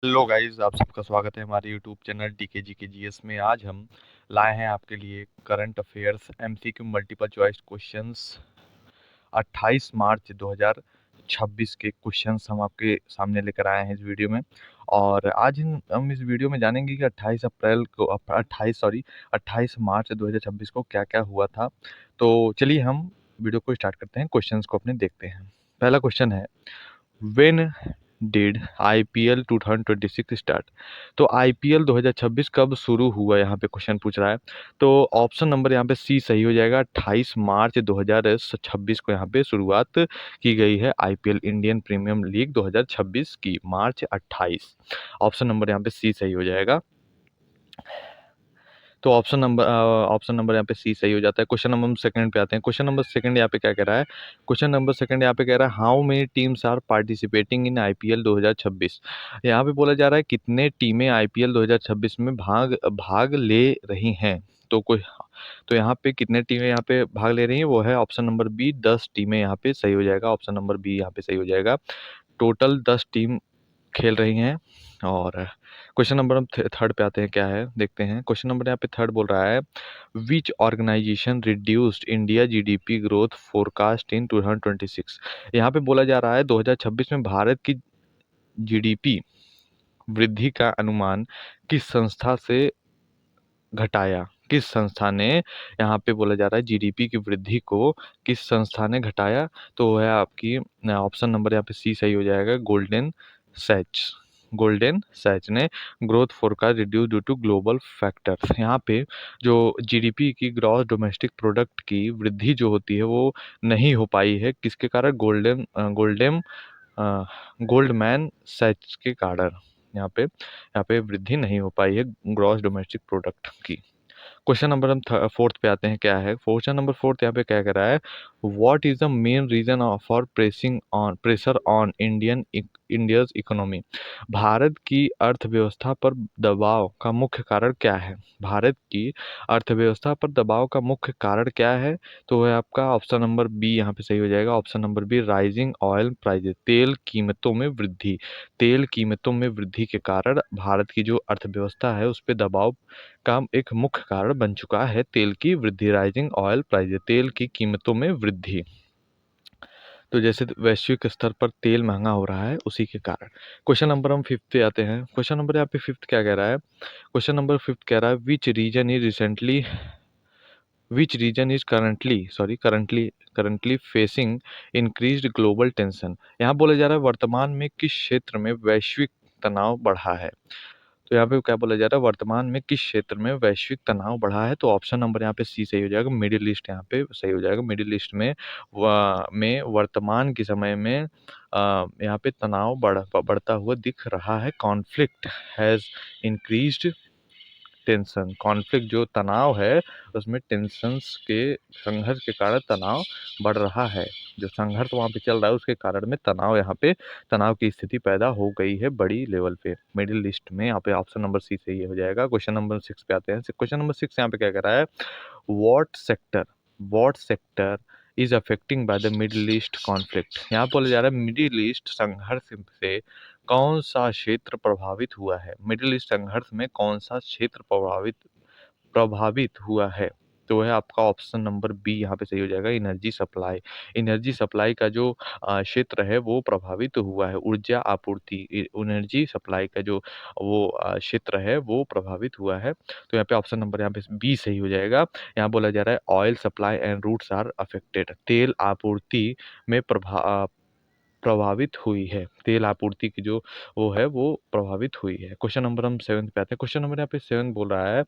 Hello guys, आप सबका स्वागत है हमारे यूट्यूब चैनल डीके जी के जीएस में। आज हम लाए हैं आपके लिए current affairs MCQ multiple choice questions 28 मार्च 2026 के क्वेश्चंस हम आपके सामने लेकर आए हैं इस वीडियो में। और आज हम इस वीडियो में जानेंगे कि 28 मार्च 2026 को क्या क्या हुआ था। तो चलिए हम वीडियो को स्टार्ट करते हैं, क्वेश्चंस को अपने देखते हैं। पहला क्वेश्चन है, व्हेन डिड आईपीएल 2026 स्टार्ट। तो आईपीएल 2026 कब शुरू हुआ, यहाँ पे क्वेश्चन पूछ रहा है। तो ऑप्शन नंबर यहाँ पे सी सही हो जाएगा। 28 मार्च 2026 को यहाँ पे शुरुआत की गई है आईपीएल इंडियन प्रीमियम लीग 2026 की, मार्च 28। ऑप्शन नंबर यहाँ पे सी सही हो जाएगा। तो ऑप्शन नंबर यहाँ पे सी सही हो जाता है। क्वेश्चन नंबर सेकंड पे आते हैं। क्वेश्चन नंबर सेकंड यहाँ पे क्या कह रहा है? क्वेश्चन नंबर सेकंड यहाँ पे कह रहा है, how many teams are participating in IPL 2026। यहाँ पे बोला जा रहा है कितने टीमें आईपीएल 2026 में भाग भाग ले रही हैं। तो यहाँ पे कितने टीमें यहाँ पे भाग ले रही हैं, वो है ऑप्शन नंबर बी, 10 टीमें यहाँ पे सही हो जाएगा। ऑप्शन नंबर बी यहाँ पे सही हो जाएगा। टोटल 10 टीम खेल रही हैं। और क्वेश्चन नंबर हम थर्ड पे आते हैं, क्या है देखते हैं। क्वेश्चन नंबर यहाँ पे थर्ड बोल रहा है, which organisation reduced India GDP growth forecast in 2026। यहाँ पे बोला जा रहा है 2026 में भारत की जीडीपी वृद्धि का अनुमान किस संस्था से घटाया, किस संस्था ने, यहाँ पे बोला जा रहा है जीडीपी की वृद्धि को किस संस्था ने घटाया। तो वो है आपकी ऑप्शन नंबर यहाँ पे सी सही हो जाएगा, गोल्डन सैच। गोल्डन सैच ने growth forecast reduce due to global factors. यहाँ पे जो जीडीपी की ग्रॉस डोमेस्टिक प्रोडक्ट की वृद्धि जो होती है वो नहीं हो पाई है, किसके कारण? गोल्डमैन सैच के कारण यहाँ पे वृद्धि नहीं हो पाई है ग्रॉस डोमेस्टिक प्रोडक्ट की। क्वेश्चन नंबर हम फोर्थ पे आते हैं, क्या है क्वेश्चन नंबर फोर्थ यहाँ पे क्या कह रहा है, what is the main reason for pressure on India's economy. भारत की अर्थव्यवस्था पर दबाव का मुख्य कारण क्या है? भारत की अर्थव्यवस्था पर दबाव का मुख्य कारण क्या है? तो है आपका ऑप्शन नंबर बी यहाँ पे सही हो जाएगा। Option number B, rising oil prices, तेल कीमतों में वृद्धि। तेल कीमतों में वृद्धि के कारण भारत की जो अर्थव्यवस्था है उस पर दबाव का एक मुख्य कारण बन चुका है तेल की वृद्धि, राइजिंग ऑयल प्राइस, तेल की कीमतों में वृद्धि। तो जैसे वैश्विक स्तर पर तेल महंगा हो रहा है उसी के कारण। क्वेश्चन नंबर हम फिफ्थ पे आते हैं। क्वेश्चन नंबर यहाँ पे फिफ्थ क्या कह रहा है? क्वेश्चन नंबर फिफ्थ कह रहा है, which region is currently facing increased global tension. यहाँ बोला जा रहा है वर्तमान में किस क्षेत्र में वैश्विक तनाव बढ़ा है। तो यहाँ पे क्या बोला जा रहा है, वर्तमान में किस क्षेत्र में वैश्विक तनाव बढ़ा है। तो ऑप्शन नंबर यहाँ पे सी सही हो जाएगा, मिडिल ईस्ट यहाँ पे सही हो जाएगा। मिडिल ईस्ट में वर्तमान के समय में यहाँ पे तनाव बढ़ता हुआ दिख रहा है। Conflict has increased tension. Conflict जो तनाव है उसमें टेंशन्स के संघर्ष के कारण तनाव बढ़ रहा है। जो संघर्ष वहाँ पे चल रहा है उसके कारण में तनाव, यहाँ पे तनाव की स्थिति पैदा हो गई है बड़ी लेवल पे मिडिल ईस्ट में। यहाँ पे ऑप्शन नंबर सी सही हो जाएगा। क्वेश्चन नंबर 6 पे आते हैं। क्वेश्चन नंबर 6 यहाँ पे क्या कह रहा है, what sector is affecting by the middle east conflict. यहाँ बोला जा रहा है मिडिल ईस्ट संघर्ष से कौन सा क्षेत्र प्रभावित हुआ है। मिडिल ईस्ट संघर्ष में कौन सा क्षेत्र प्रभावित हुआ है। तो है आपका ऑप्शन नंबर बी यहाँ पे सही हो जाएगा, एनर्जी सप्लाई। एनर्जी सप्लाई का जो क्षेत्र है वो प्रभावित हुआ है। ऊर्जा आपूर्ति, एनर्जी सप्लाई का जो वो क्षेत्र है वो प्रभावित हुआ है। तो यहाँ पे ऑप्शन नंबर यहाँ पे बी सही हो जाएगा। यहाँ बोला जा रहा है oil supply and routes are affected. तेल आपूर्ति में प्रभावित हुई है। तेल आपूर्ति की जो वो है वो प्रभावित हुई है। क्वेश्चन नंबर हम 7 पे आते हैं। क्वेश्चन नंबर यहाँ पे 7 बोल रहा है,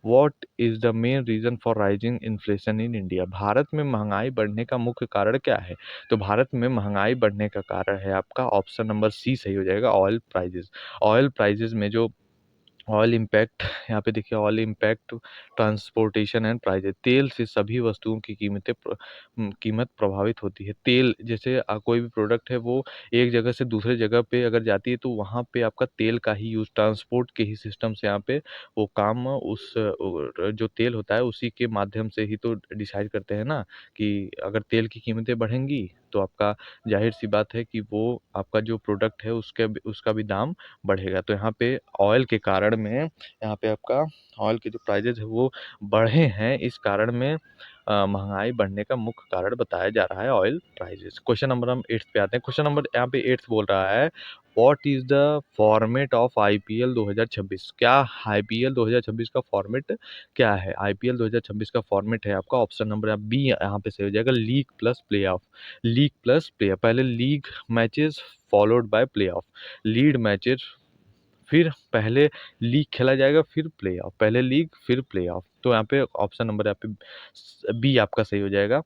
what is the main reason for rising inflation in India. भारत में महंगाई बढ़ने का मुख्य कारण क्या है? तो भारत में महंगाई बढ़ने का कारण है आपका ऑप्शन नंबर सी सही हो जाएगा, ऑयल प्राइजेस। ऑयल प्राइजेस में जो ऑयल इम्पैक्ट, यहाँ पे देखिए oil impact transportation and prices. तेल से सभी वस्तुओं की कीमत प्रभावित होती है। तेल जैसे कोई भी प्रोडक्ट है वो एक जगह से दूसरे जगह पे अगर जाती है तो वहाँ पे आपका तेल का ही यूज़, ट्रांसपोर्ट के ही सिस्टम से यहाँ पे वो काम जो तेल होता है उसी के माध्यम से ही तो डिसाइड करते हैं ना कि अगर तेल की कीमतें बढ़ेंगी तो आपका ज़ाहिर-सी बात है कि वो आपका जो प्रोडक्ट है उसका भी दाम बढ़ेगा। तो यहाँ पे ऑयल के कारण में यहाँ पे आपका ऑयल के जो प्राइसेज़ है वो बढ़े हैं, इस कारण में महँगाई बढ़ने का मुख्य कारण बताया जा रहा है ऑयल प्राइसेज़। क्वेश्चन नंबर हम 8th पे आते हैं। क्वेश्चन नंबर यहाँ पे 8th बोल रहा है, what is the format of IPL 2026? क्या आईपीएल 2026 का फॉर्मेट क्या है? आईपीएल 2026 का फॉर्मेट है आपका ऑप्शन नंबर बी यहाँ पे सही हो जाएगा, league plus playoff. League plus playoff, पहले league matches followed by playoff. League matches, फिर पहले लीग खेला जाएगा, फिर प्लेऑफ, पहले लीग फिर प्लेऑफ। तो यहाँ पे ऑप्शन नंबर यहाँ पे बी आपका सही हो जाएगा।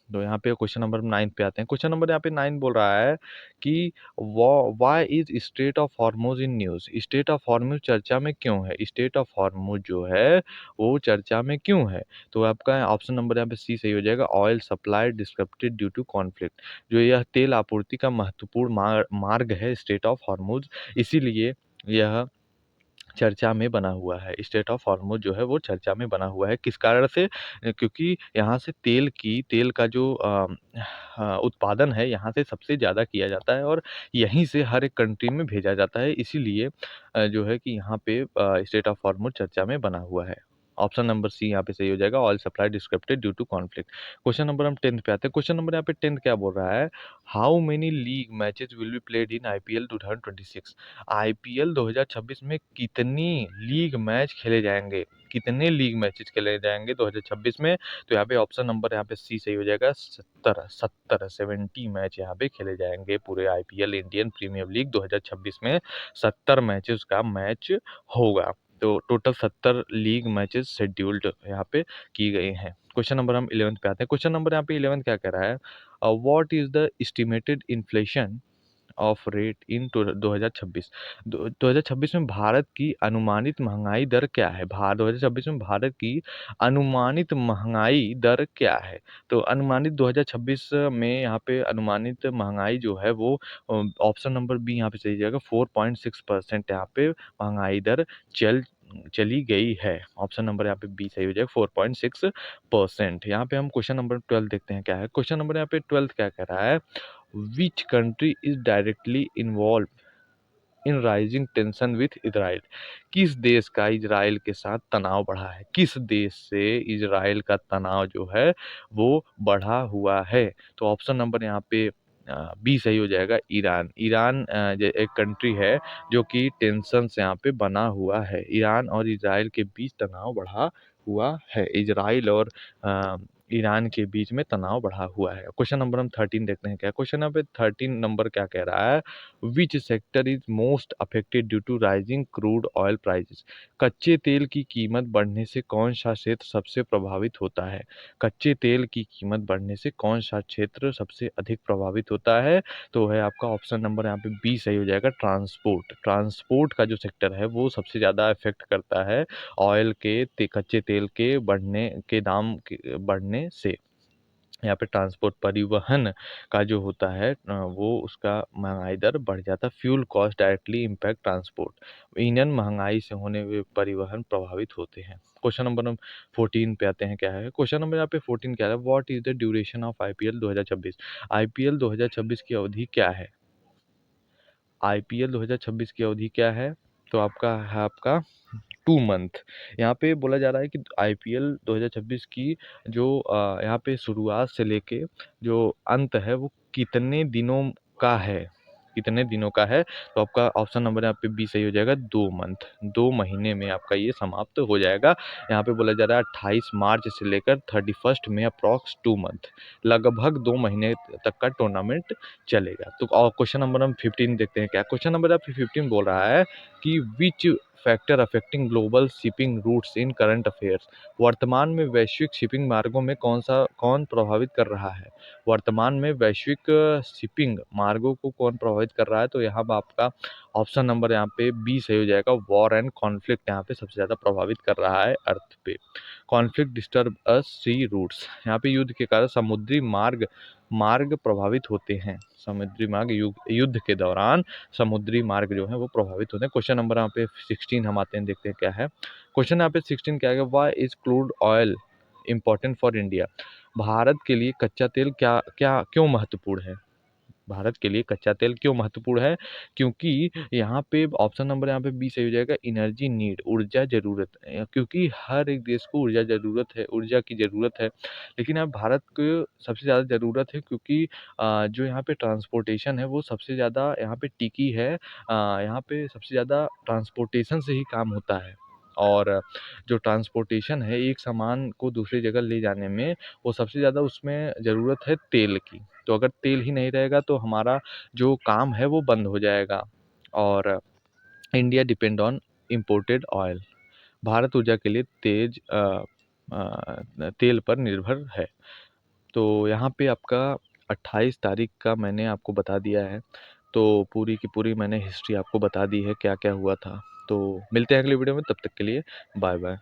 तो यहाँ पे क्वेश्चन नंबर 9 पे आते हैं। क्वेश्चन नंबर यहाँ पे 9 बोल रहा है कि why is state of Hormuz in news? State of Hormuz चर्चा में क्यों है? स्टेट ऑफ हॉर्मुज जो है वो चर्चा में क्यों है? तो आपका ऑप्शन नंबर यहाँ पे सी सही हो जाएगा, oil supply disrupted due to conflict. जो यह तेल आपूर्ति का महत्वपूर्ण मार्ग है स्टेट ऑफ हॉर्मुज, इसीलिए यह चर्चा में बना हुआ है। स्टेट ऑफ हॉर्मुज जो है वो चर्चा में बना हुआ है। किस कारण से? क्योंकि यहाँ से तेल का जो उत्पादन है यहाँ से सबसे ज़्यादा किया जाता है और यहीं से हर एक कंट्री में भेजा जाता है। इसीलिए जो है कि यहाँ पे स्टेट ऑफ हॉर्मुज चर्चा में बना हुआ है। ऑप्शन नंबर सी यहाँ पे सही हो जाएगा, oil supply disrupted due to conflict. Question number हम 10th पे आते हैं। क्वेश्चन नंबर यहाँ पे 10th क्या बोल रहा है? How many league matches will be played in IPL 2026? IPL 2026 में कितनी लीग मैच खेले जाएंगे? कितने लीग मैचेस खेले जाएंगे 2026 में? तो यहाँ पे ऑप्शन नंबर यहाँ पे सी सही हो जाएगा, 70 मैच यहाँ पे खेले जाएंगे पूरे आईपीएल इंडियन प्रीमियर लीग 2026 में। 70 मैचेस का मैच होगा। तो टोटल 70 लीग मैचेस शेड्यूल्ड यहाँ पे की गई हैं। क्वेश्चन नंबर हम 11th पे आते हैं। क्वेश्चन नंबर यहाँ पे 11th क्या कह रहा है? What is the estimated inflation of rate in 2026? 2026 में भारत की अनुमानित महंगाई दर क्या है? 2026 में भारत की अनुमानित महंगाई दर क्या है? तो अनुमानित 2026 में यहाँ पे अनुमानित महंगाई जो है वो ऑप्शन नंबर बी यहाँ पे सही जाएगा, 4.6% यहाँ पे महंगाई दर चली गई है। ऑप्शन नंबर यहाँ पे बी सही हो जाएगा, 4.6%। यहाँ पे हम क्वेश्चन नंबर 12 देखते हैं क्या है। क्वेश्चन नंबर यहाँ पे 12 क्या कह रहा है? Which country is directly involved in rising tension with Israel? किस देश का इजराइल के साथ तनाव बढ़ा है? किस देश से इजराइल का तनाव जो है वो बढ़ा हुआ है? तो ऑप्शन नंबर यहाँ पे बी सही हो जाएगा, ईरान। ईरान एक कंट्री है जो कि टेंशन से यहाँ पे बना हुआ है। ईरान और इजराइल के बीच तनाव बढ़ा हुआ है। इजराइल और अ, ईरान के बीच में तनाव बढ़ा हुआ है। क्वेश्चन नंबर हम 13 देखते हैं क्या। क्वेश्चन नंबर 13 नंबर क्या कह रहा है? Which sector is most affected due to rising crude oil prices? कच्चे तेल की कीमत बढ़ने से कौन सा क्षेत्र सबसे प्रभावित होता है? कच्चे तेल की कीमत बढ़ने से कौन सा क्षेत्र सबसे अधिक प्रभावित होता है? तो है आपका ऑप्शन नंबर यहाँ पे बी सही हो जाएगा, ट्रांसपोर्ट। ट्रांसपोर्ट का जो सेक्टर है वो सबसे ज़्यादा इफेक्ट करता है ऑयल के कच्चे तेल के बढ़ने के दाम के बढ़ने से। यहाँ पे ट्रांसपोर्ट परिवहन का जो होता है वो उसका महंगाई दर बढ़ जाता है। Fuel cost directly impact transport. ईंधन महंगाई से होने हुए परिवहन प्रभावित होते हैं। क्वेश्चन नंबर हम 14 पे आते हैं क्या है। क्वेश्चन नंबर यहाँ पे 14 क्या है? What is the duration of IPL 2026? IPL 2026 की अवधि क्या है? आईपीएल 2026 की अवधि क्या है? तो आपका 2 मंथ। यहाँ पे बोला जा रहा है कि आईपीएल 2026 की जो यहाँ पे शुरुआत से लेके जो अंत है वो कितने दिनों का है? कितने दिनों का है? तो आपका ऑप्शन नंबर यहाँ पे बी सही हो जाएगा, 2 मंथ। 2 महीने में आपका ये समाप्त हो जाएगा। यहाँ पे बोला जा रहा है 28 मार्च से लेकर 31 में अप्रॉक्स 2 मंथ, लगभग 2 महीने तक का टूर्नामेंट चलेगा। तो और क्वेश्चन नंबर हम 15 देखते हैं क्या। क्वेश्चन नंबर यहाँ पे 15 बोल रहा है कि which factor affecting global shipping routes in current affairs? वर्तमान में वैश्विक शिपिंग मार्गों में कौन प्रभावित कर रहा है? वर्तमान में वैश्विक शिपिंग मार्गों को कौन प्रभावित कर रहा है? तो यहाँ पे आपका ऑप्शन नंबर यहाँ पे बी सही हो जाएगा, वॉर एंड कॉन्फ्लिक्ट यहाँ पे सबसे ज़्यादा प्रभावित कर रहा है अर्थ पे। Conflict disturb us sea routes, यहाँ पे युद्ध के कारण समुद्री मार्ग मार्ग प्रभावित होते हैं। समुद्री मार्ग युद्ध के दौरान समुद्री मार्ग जो है वो प्रभावित होते हैं। क्वेश्चन नंबर यहाँ पे 16 हम आते हैं, देखते हैं क्या है। क्वेश्चन यहाँ पे 16 क्या है? Why is crude oil important for India? Bharat के लिए कच्चा तेल क्या क्या क्यों महत्वपूर्ण है? भारत के लिए कच्चा तेल क्यों महत्वपूर्ण है? क्योंकि यहाँ पे ऑप्शन नंबर यहाँ पे बी सही हो जाएगा, एनर्जी नीड, ऊर्जा ज़रूरत। क्योंकि हर एक देश को ऊर्जा ज़रूरत है, ऊर्जा की ज़रूरत है। लेकिन अब भारत को सबसे ज़्यादा ज़रूरत है, क्योंकि जो यहाँ पे ट्रांसपोर्टेशन है वो सबसे ज़्यादा यहाँ पे टिकी है। यहाँ पे सबसे ज़्यादा ट्रांसपोर्टेशन से ही काम होता है। और जो ट्रांसपोर्टेशन है एक सामान को दूसरी जगह ले जाने में, वो सबसे ज़्यादा उसमें ज़रूरत है तेल की। तो अगर तेल ही नहीं रहेगा तो हमारा जो काम है वो बंद हो जाएगा। और India depend on imported oil. Bharat ऊर्जा के लिए तेल पर निर्भर है। तो यहाँ पे आपका 28 तारीख का मैंने आपको बता दिया है। तो पूरी की पूरी मैंने हिस्ट्री आपको बता दी है क्या क्या हुआ था। तो मिलते हैं अगली वीडियो में, तब तक के लिए बाय बाय।